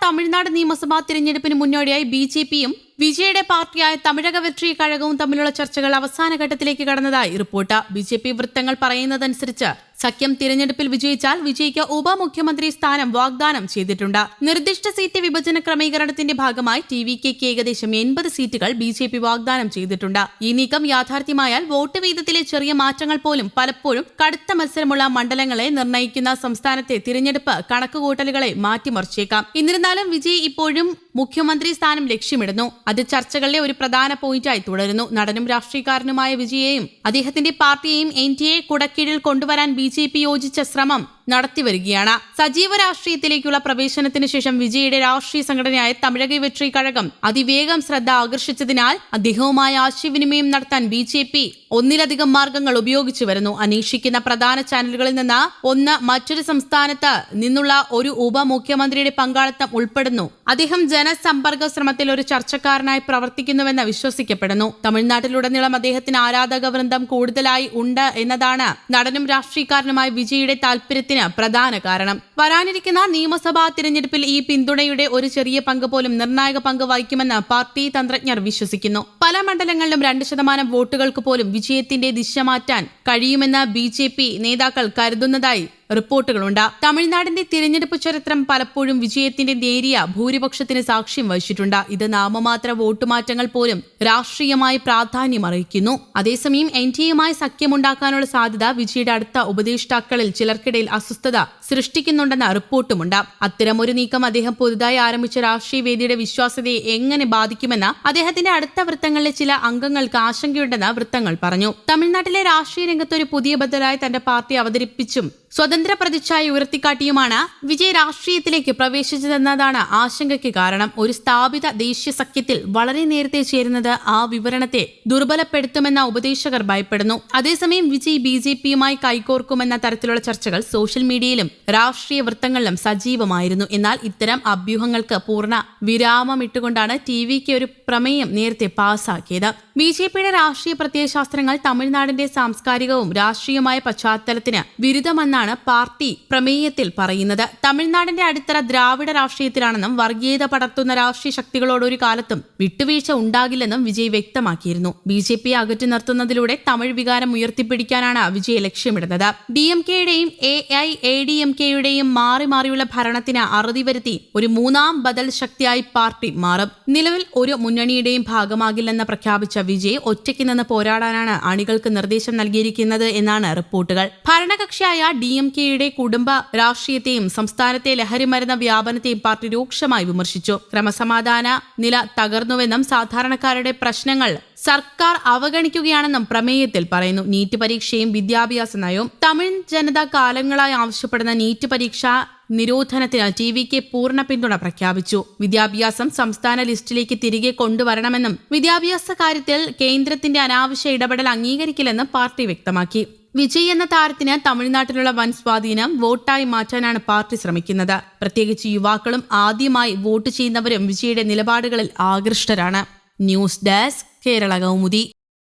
തമിഴ്നാട് നിയമസഭാ തിരഞ്ഞെടുപ്പിന് മുന്നോടിയായി ബിജെപിയും വിജയുടെ പാർട്ടിയായ തമിഴക വെട്രി കഴകവും തമ്മിലുള്ള ചർച്ചകൾ അവസാന ഘട്ടത്തിലേക്ക് കടന്നതായി റിപ്പോർട്ട്. ബിജെപി വൃത്തങ്ങൾ പറയുന്നതനുസരിച്ച് സഖ്യം തിരഞ്ഞെടുപ്പിൽ വിജയിച്ചാൽ വിജയ്ക്ക് ഉപമുഖ്യമന്ത്രി സ്ഥാനം വാഗ്ദാനം ചെയ്തിട്ടുണ്ട്. നിർദ്ദിഷ്ട സീറ്റ് വിഭജന ക്രമീകരണത്തിന്റെ ഭാഗമായി ടിവികെക്ക് ഏകദേശം 80 സീറ്റുകൾ ബിജെപി വാഗ്ദാനം ചെയ്തിട്ടുണ്ട്. ഈ നീക്കം യാഥാർത്ഥ്യമായാൽ വോട്ട് വീതത്തിലെ ചെറിയ മാറ്റങ്ങൾ പോലും പലപ്പോഴും കടുത്ത മത്സരമുള്ള മണ്ഡലങ്ങളെ നിർണ്ണയിക്കുന്ന സംസ്ഥാനത്തെ തിരഞ്ഞെടുപ്പ് കണക്കുകൂട്ടലുകളെ മാറ്റിമറിച്ചേക്കാം. എന്നിരുന്നാലും വിജയ് ഇപ്പോഴും മുഖ്യമന്ത്രി സ്ഥാനം ലക്ഷ്യമിടുന്നു. അത് ചർച്ചകളിലെ ഒരു പ്രധാന പോയിന്റായി തുടരുന്നു. നടനും രാഷ്ട്രീയക്കാരനുമായ വിജയെയും അദ്ദേഹത്തിന്റെ പാർട്ടിയെയും എൻഡിഎ കുടക്കീഴിൽ കൊണ്ടുവരാൻ ബിജെപി യോജിച്ച ശ്രമം നടത്തിവരികയാണ്. സജീവ രാഷ്ട്രീയത്തിലേക്കുള്ള പ്രവേശനത്തിന് ശേഷം വിജയുടെ രാഷ്ട്രീയ സംഘടനയായ തമിഴക വെട്രി കഴകം അതിവേഗം ശ്രദ്ധ ആകർഷിച്ചതിനാൽ അദ്ദേഹവുമായി ആശയവിനിമയം നടത്താൻ ബിജെപി ഒന്നിലധികം മാർഗങ്ങൾ ഉപയോഗിച്ചു വരുന്നു. അന്വേഷിക്കുന്ന പ്രധാന ചാനലുകളിൽ നിന്ന് ഒന്ന് മറ്റൊരു സംസ്ഥാനത്ത് നിന്നുള്ള ഒരു ഉപമുഖ്യമന്ത്രിയുടെ പങ്കാളിത്തം ഉൾപ്പെടുന്നു. അദ്ദേഹം ജനസമ്പർക്ക ശ്രമത്തിൽ ഒരു ചർച്ചക്കാരനായി പ്രവർത്തിക്കുന്നുവെന്ന് വിശ്വസിക്കപ്പെടുന്നു. തമിഴ്നാട്ടിലുടനീളം അദ്ദേഹത്തിന് ആരാധക വൃന്ദം കൂടുതലായി ഉണ്ട് എന്നതാണ് നടനും രാഷ്ട്രീയക്കാരനുമായ വിജയുടെ താൽപര്യത്തിന് പ്രധാന കാരണം. വരാനിരിക്കുന്ന നിയമസഭാ തിരഞ്ഞെടുപ്പിൽ ഈ പിന്തുണയുടെ ഒരു ചെറിയ പങ്ക് പോലും നിർണായക പങ്ക് വഹിക്കുമെന്ന് പാർട്ടി തന്ത്രജ്ഞർ വിശ്വസിക്കുന്നു. പല മണ്ഡലങ്ങളിലും 2% വോട്ടുകൾക്ക് പോലും വിജയത്തിന്റെ ദിശ മാറ്റാൻ കഴിയുമെന്ന് ബിജെപി നേതാക്കൾ കരുതുന്നതായി റിപ്പോർട്ടുകളുണ്ട്. തമിഴ്നാടിന്റെ തിരഞ്ഞെടുപ്പ് ചരിത്രം പലപ്പോഴും വിജയത്തിന്റെ നേരിയ ഭൂരിപക്ഷത്തിന് സാക്ഷ്യം വഹിച്ചിട്ടുണ്ട്. ഇത് നാമമാത്ര വോട്ടുമാറ്റങ്ങൾ പോലും രാഷ്ട്രീയമായി പ്രാധാന്യമർഹിക്കുന്നു. അതേസമയം എൻഡിഎയുമായി സഖ്യമുണ്ടാക്കാനുള്ള സാധ്യത വിജയുടെ അടുത്ത ഉപദേഷ്ടാക്കളിൽ ചിലർക്കിടയിൽ അസ്വസ്ഥത സൃഷ്ടിക്കുന്നുണ്ടെന്ന റിപ്പോർട്ടുമുണ്ട്. അത്തരമൊരു നീക്കം അദ്ദേഹം പുതുതായി ആരംഭിച്ച രാഷ്ട്രീയ വേദിയുടെ വിശ്വാസ്യതയെ എങ്ങനെ ബാധിക്കുമെന്ന് അദ്ദേഹത്തിന്റെ അടുത്ത വൃത്തങ്ങളിലെ ചില അംഗങ്ങൾക്ക് ആശങ്കയുണ്ടെന്ന് വൃത്തങ്ങൾ പറഞ്ഞു. തമിഴ്നാട്ടിലെ രാഷ്ട്രീയ രംഗത്ത് ഒരു പുതിയ ബദലായി തന്റെ പാർട്ടി അവതരിപ്പിച്ചും സ്വതന്ത്ര പ്രതിച്ഛായ ഉയർത്തിക്കാട്ടിയുമാണ് വിജയ് രാഷ്ട്രീയത്തിലേക്ക് പ്രവേശിച്ചതെന്നതാണ് ആശങ്കയ്ക്ക് കാരണം. ഒരു സ്ഥാപിത ദേശീയ സഖ്യത്തിൽ വളരെ നേരത്തെ ചേരുന്നത് ആ വിവരണത്തെ ദുർബലപ്പെടുത്തുമെന്ന ഉപദേശകർ ഭയപ്പെടുന്നു. അതേസമയം വിജയ് ബിജെപിയുമായി കൈകോർക്കുമെന്ന തരത്തിലുള്ള ചർച്ചകൾ സോഷ്യൽ മീഡിയയിലും രാഷ്ട്രീയ വൃത്തങ്ങളിലും സജീവമായിരുന്നു. എന്നാൽ ഇത്തരം അഭ്യൂഹങ്ങൾക്ക് പൂർണ്ണ വിരാമമിട്ടുകൊണ്ടാണ് ടിവിക്ക് ഒരു പ്രമേയം നേരത്തെ പാസാക്കിയത്. ബിജെപിയുടെ രാഷ്ട്രീയ പ്രത്യയശാസ്ത്രങ്ങൾ തമിഴ്നാടിന്റെ സാംസ്കാരികവും രാഷ്ട്രീയമായ പശ്ചാത്തലത്തിന് വിരുദ്ധമെന്നാണ് പാർട്ടി പ്രമേയത്തിൽ പറയുന്നത്. തമിഴ്നാടിന്റെ അടിത്തറ ദ്രാവിഡ രാഷ്ട്രീയത്തിലാണെന്നും വർഗീയത പടർത്തുന്ന രാഷ്ട്രീയ ശക്തികളോട് ഒരു കാലത്തും വിട്ടുവീഴ്ച ഉണ്ടാകില്ലെന്നും വിജയ് വ്യക്തമാക്കിയിരുന്നു. ബിജെപിയെ അകറ്റി നിർത്തുന്നതിലൂടെ തമിഴ് വികാരം ഉയർത്തിപ്പിടിക്കാനാണ് വിജയ് ലക്ഷ്യമിടുന്നത്. ഡിഎംകെയുടെയും എഐഎഡിഎംകെയുടെയും മാറി മാറിയുള്ള ഭരണത്തിന് അറുതി വരുത്തി ഒരു മൂന്നാം ബദൽ ശക്തിയായി പാർട്ടി മാറും. നിലവിൽ ഒരു മുന്നണിയുടെയും ഭാഗമാകില്ലെന്ന് പ്രഖ്യാപിച്ച വിജയ് ഒറ്റയ്ക്ക് നിന്ന് പോരാടാനാണ് അണികൾക്ക് നിർദ്ദേശം നൽകിയിരിക്കുന്നത് എന്നാണ് റിപ്പോർട്ടുകൾ. ഭരണകക്ഷിയായ ഡിഎംകെയുടെ കുടുംബ രാഷ്ട്രീയത്തെയും സംസ്ഥാനത്തെ ലഹരിമരുന്ന് വ്യാപനത്തെയും പാർട്ടി രൂക്ഷമായി വിമർശിച്ചു. ക്രമസമാധാന നില തകർന്നുവെന്നും സാധാരണക്കാരുടെ പ്രശ്നങ്ങൾ സർക്കാർ അവഗണിക്കുകയാണെന്നും പ്രമേയത്തിൽ പറയുന്നു. നീറ്റ് പരീക്ഷയും വിദ്യാഭ്യാസ നയവും തമിഴ് ജനത കാലങ്ങളായി ആവശ്യപ്പെടുന്ന നീറ്റ് പരീക്ഷ നിരോധനത്തിന് ടിവിക്ക് പൂർണ്ണ പിന്തുണ പ്രഖ്യാപിച്ചു. വിദ്യാഭ്യാസം സംസ്ഥാന ലിസ്റ്റിലേക്ക് തിരികെ കൊണ്ടുവരണമെന്നും വിദ്യാഭ്യാസ കാര്യത്തിൽ കേന്ദ്രത്തിന്റെ അനാവശ്യ ഇടപെടൽ അംഗീകരിക്കില്ലെന്നും പാർട്ടി വ്യക്തമാക്കി. വിജയ് എന്ന താരത്തിന് തമിഴ്നാട്ടിലുള്ള വൻ സ്വാധീനം വോട്ടായി മാറ്റാനാണ് പാർട്ടി ശ്രമിക്കുന്നത്. പ്രത്യേകിച്ച് യുവാക്കളും ആദ്യമായി വോട്ട് ചെയ്യുന്നവരും വിജയുടെ നിലപാടുകളിൽ ആകൃഷ്ടരാണ്. News desk Kerala Kaumudi.